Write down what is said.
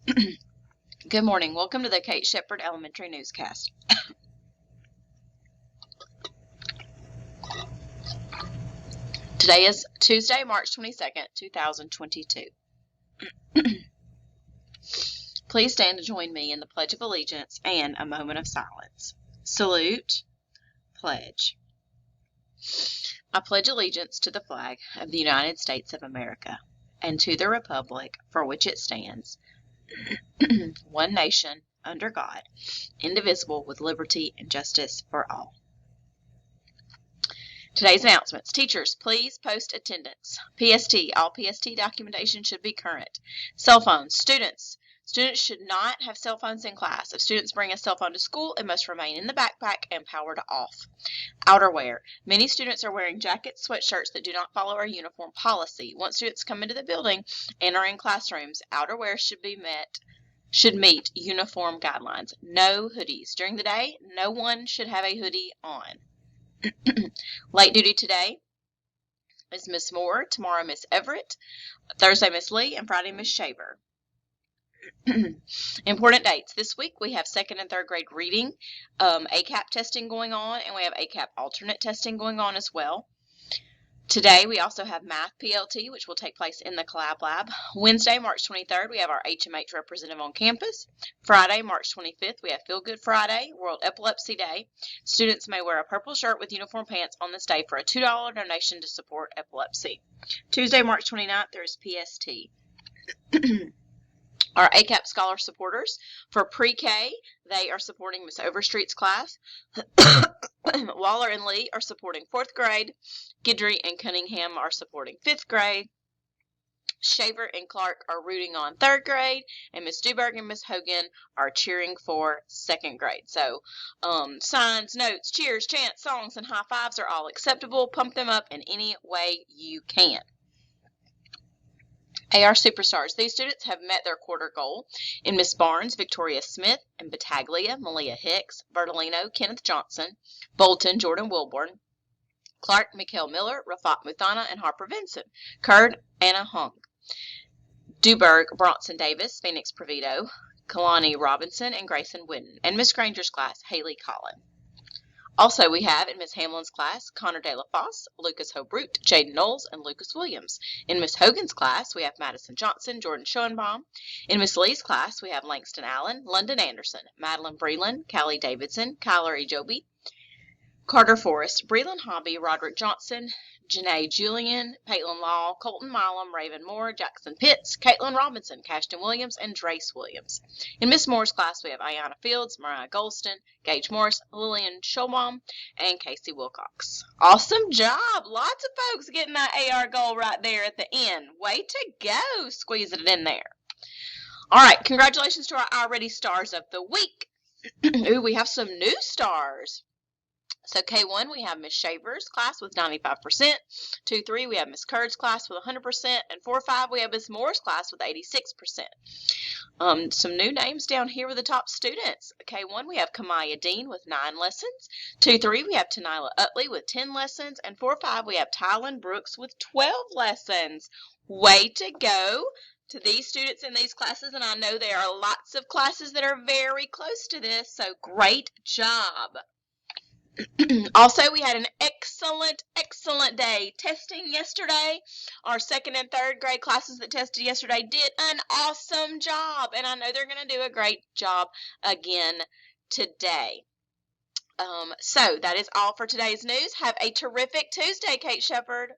Good morning. Welcome to the Kate Shepherd Elementary Newscast. Today is Tuesday, March 22nd, 2022. Please stand to join me in the Pledge of Allegiance and a moment of silence. Salute, pledge. I pledge allegiance to the flag of the United States of America and to the republic for which it stands, one nation, under God, indivisible, with liberty and justice for all. Today's announcements. Teachers, please post attendance. PST, all PST documentation should be current. Cell phones. Students should not have cell phones in class. If students bring a cell phone to school, it must remain in the backpack and powered off. Outerwear. Many students are wearing jackets, sweatshirts that do not follow our uniform policy. Once students come into the building and are in classrooms, outerwear should meet uniform guidelines. No hoodies. During the day, no one should have a hoodie on. Late duty today is Miss Moore, tomorrow Miss Everett, Thursday Miss Lee, and Friday Miss Shaver. Important dates. This week we have 2nd and 3rd grade reading, ACAP testing going on, and we have ACAP alternate testing going on as well. Today we also have Math PLT, which will take place in the Collab Lab. Wednesday, March 23rd, we have our HMH representative on campus. Friday, March 25th, we have Feel Good Friday, World Epilepsy Day. Students may wear a purple shirt with uniform pants on this day for a $2 donation to support epilepsy. Tuesday, March 29th, there is PST. Our ACAP Scholar supporters. For pre-K, they are supporting Miss Overstreet's class. Waller and Lee are supporting 4th grade. Guidry and Cunningham are supporting 5th grade. Shaver and Clark are rooting on 3rd grade. And Miss Duberg and Miss Hogan are cheering for 2nd grade. So signs, notes, cheers, chants, songs, and high fives are all acceptable. Pump them up in any way you can. AR Superstars. These students have met their quarter goal in Miss Barnes, Victoria Smith, and Battaglia, Malia Hicks, Bertolino, Kenneth Johnson, Bolton, Jordan Wilborn, Clark, Mikhail Miller, Rafat Muthana, and Harper Vincent, Kurd, Anna Hung, Duberg, Bronson Davis, Phoenix Provito, Kalani Robinson, and Grayson Whitten, and Miss Granger's class, Haley Collin. Also, we have in Miss Hamlin's class, Connor De La Fosse, Lucas Hobroot, Jaden Knowles, and Lucas Williams. In Miss Hogan's class, we have Madison Johnson, Jordan Schoenbaum. In Miss Lee's class, we have Langston Allen, London Anderson, Madeline Breland, Callie Davidson, Kyler Ejobi, Carter Forrest, Breland Hobby, Roderick Johnson, Janae Julian, Paitlin Law, Colton Milam, Raven Moore, Jackson Pitts, Caitlin Robinson, Cashton Williams, and Drace Williams. In Miss Moore's class, we have Ayanna Fields, Mariah Golston, Gage Morris, Lillian Schulbaum, and Casey Wilcox. Awesome job! Lots of folks getting that AR goal right there at the end. Way to go, squeezing it in there. All right, congratulations to our already stars of the week. Ooh, we have some new stars. So K1, we have Miss Shaver's class with 95%. 2-3, we have Miss Kurd's class with 100%. And 4-5, we have Miss Moore's class with 86%. Some new names down here with the top students. K1, we have Kamaya Dean with 9 lessons. 2-3, we have Tanila Utley with 10 lessons. And 4-5, we have Tylen Brooks with 12 lessons. Way to go to these students in these classes. And I know there are lots of classes that are very close to this. So great job. Also, we had an excellent day testing yesterday. Our 2nd and 3rd grade classes that tested yesterday did an awesome job, and I know they're going to do a great job again today. So that is all for today's news. Have a terrific Tuesday, Kate Shepherd.